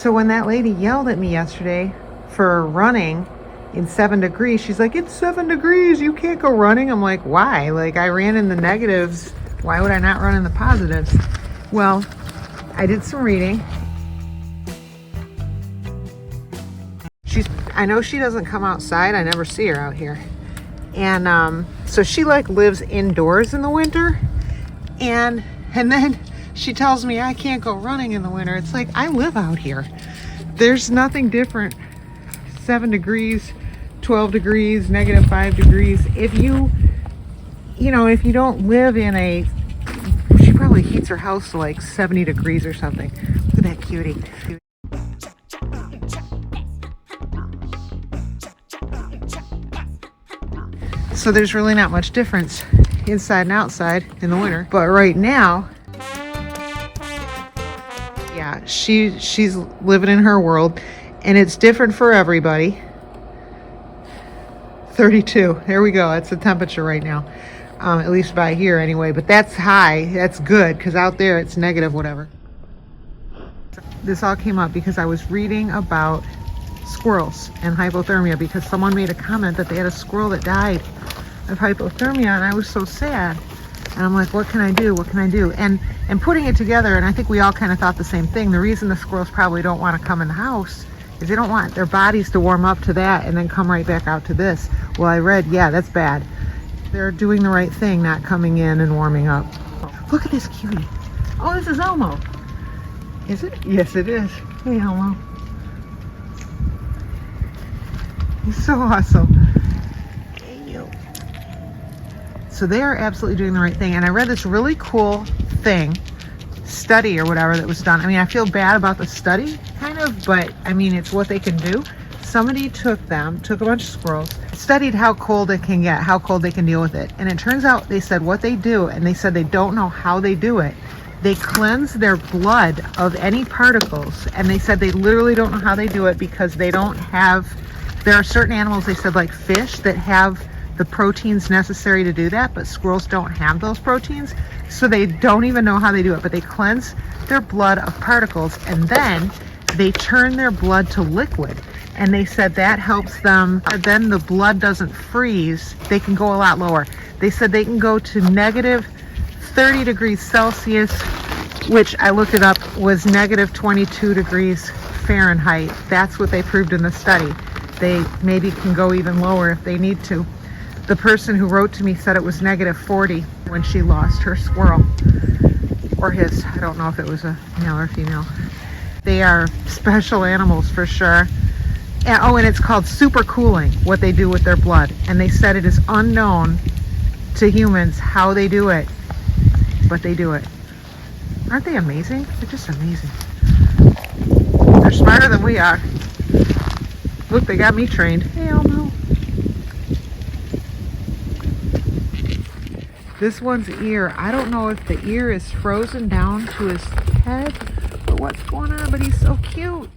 So when that lady yelled at me yesterday for running in 7 degrees, she's like, it's 7 degrees, you can't go running. I'm like, why? Like, I ran in the negatives. Why would I not run in the positives? Well, I did some reading. I know she doesn't come outside. I never see her out here. And so she like lives indoors in the winter. And then she tells me I can't go running in the winter. It's like, I live out here. There's nothing different. 7 degrees, 12 degrees, -5 degrees. If you don't live in she probably heats her house to like 70 degrees or something. Look at that cutie. So there's really not much difference inside and outside in the winter. But right now, yeah, she's living in her world, and it's different for everybody. 32. There we go. That's the temperature right now. At least by here anyway. But that's high. That's good, because out there it's negative whatever. This all came up because I was reading about squirrels and hypothermia, because someone made a comment that they had a squirrel that died of hypothermia, and I was so sad. And I'm like, what can I do? What can I do? And putting it together, and I think we all kind of thought the same thing. The reason the squirrels probably don't want to come in the house is they don't want their bodies to warm up to that and then come right back out to this. Well, I read, yeah, that's bad. They're doing the right thing, not coming in and warming up. Look at this cutie. Oh, this is Elmo. Is it? Yes, it is. Hey, Elmo. He's so awesome. Hey, you. So they are absolutely doing the right thing. And I read this really cool study or whatever that was done. I mean, I feel bad about the study, kind of, but I mean, it's what they can do. Somebody took a bunch of squirrels, studied how cold it can get, how cold they can deal with it. And it turns out, they said what they do, and they said they don't know how they do it. They cleanse their blood of any particles, and they said they literally don't know how they do it because they don't have, there are certain animals, they said, like fish, that have the proteins necessary to do that, but squirrels don't have those proteins, so they don't even know how they do it. But they cleanse their blood of particles, and then they turn their blood to liquid, and they said that helps them. Then the blood doesn't freeze. They can go a lot lower. They said they can go to -30 degrees Celsius, which I looked it up, was -22 degrees Fahrenheit. That's what they proved in the study. They maybe can go even lower if they need to. The person who wrote to me said it was -40 when she lost her squirrel, or his. I don't know if it was a male or female. They are special animals for sure. And it's called supercooling, what they do with their blood. And they said it is unknown to humans how they do it, but they do it. Aren't they amazing? They're just amazing. They're smarter than we are. Look, they got me trained. Hey, Elmo. This one's ear, I don't know if the ear is frozen down to his head or what's going on, but he's so cute.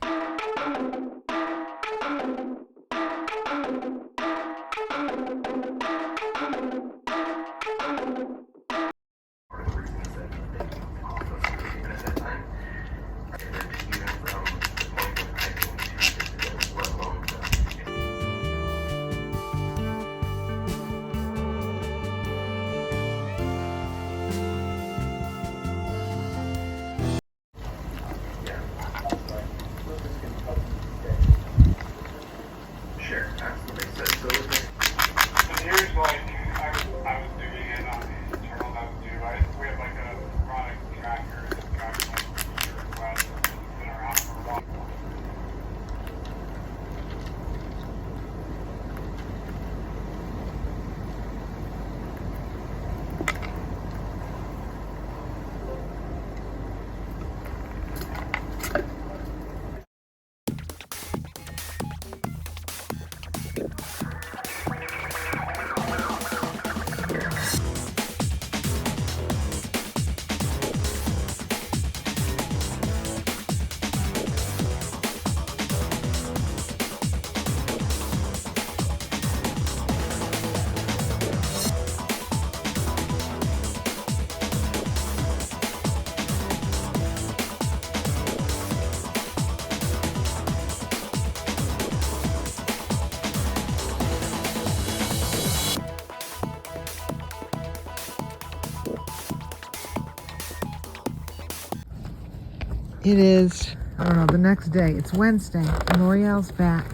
It is, I don't know, the next day. It's Wednesday, and L'Oreal's back.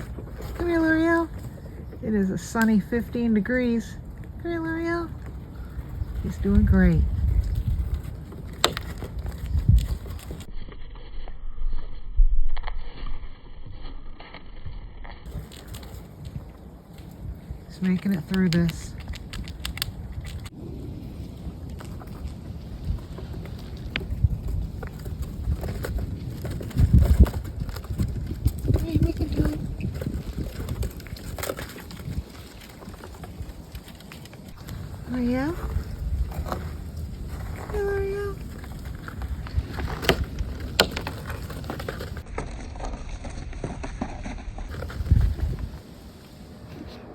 Come here, L'Oreal. It is a sunny 15 degrees. Come here, L'Oreal. He's doing great. He's making it through this. L'Oreal? Hey, L'Oreal.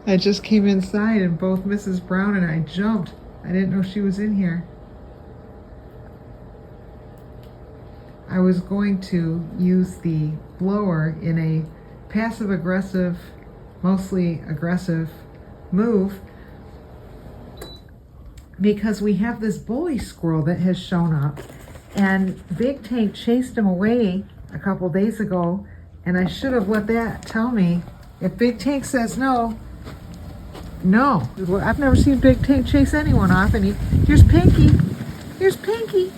I just came inside and both Mrs. Brown and I jumped. I didn't know she was in here. I was going to use the blower in a passive-aggressive, mostly aggressive move, because we have this bully squirrel that has shown up, and Big Tank chased him away a couple days ago, and I should have let that tell me. If Big Tank says no, no. I've never seen Big Tank chase anyone off, and here's Pinky. Here's Pinky.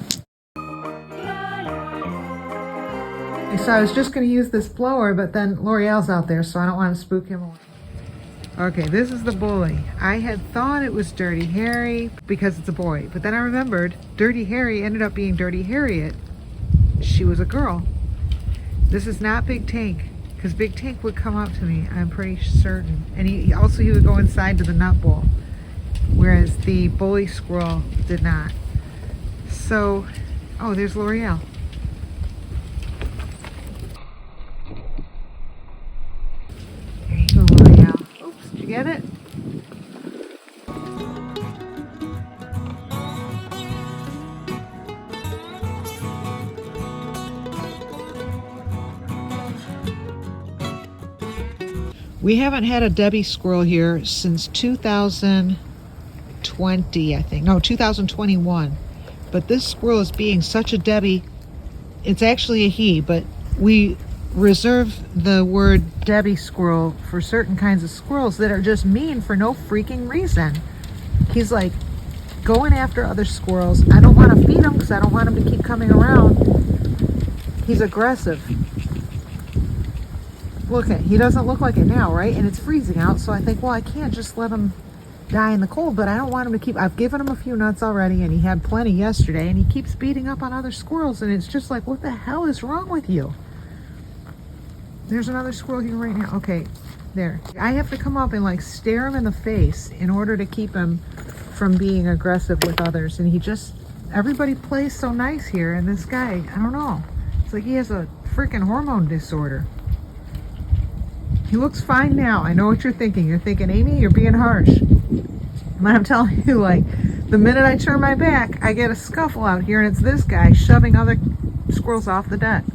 So I was just going to use this blower, but then L'Oreal's out there, so I don't want to spook him away. Okay, this is the bully. I had thought it was Dirty Harry because it's a boy, but then I remembered Dirty Harry ended up being Dirty Harriet. She was a girl. This is not Big Tank, because Big Tank would come up to me, I'm pretty certain. And he would go inside to the nut bowl, whereas the bully squirrel did not. So, oh, there's L'Oreal. There you go, L'Oreal. Oops, did you get it? We haven't had a Debbie squirrel here since 2020, I think. No, 2021. But this squirrel is being such a Debbie. It's actually a he, but we reserve the word Debbie squirrel for certain kinds of squirrels that are just mean for no freaking reason. He's like going after other squirrels. I don't want to feed him because I don't want him to keep coming around. He's aggressive. Look at, he doesn't look like it now, right? And it's freezing out, so I think, well, I can't just let him die in the cold, but I don't want him to keep, I've given him a few nuts already, and he had plenty yesterday, and he keeps beating up on other squirrels, and it's just like, what the hell is wrong with you? There's another squirrel here right now. Okay, there. I have to come up and like stare him in the face in order to keep him from being aggressive with others, and he just, everybody plays so nice here, and this guy, I don't know, it's like he has a freaking hormone disorder. He looks fine now. I know what you're thinking. You're thinking, Amy, you're being harsh. But I'm telling you, like, the minute I turn my back, I get a scuffle out here, and it's this guy shoving other squirrels off the deck.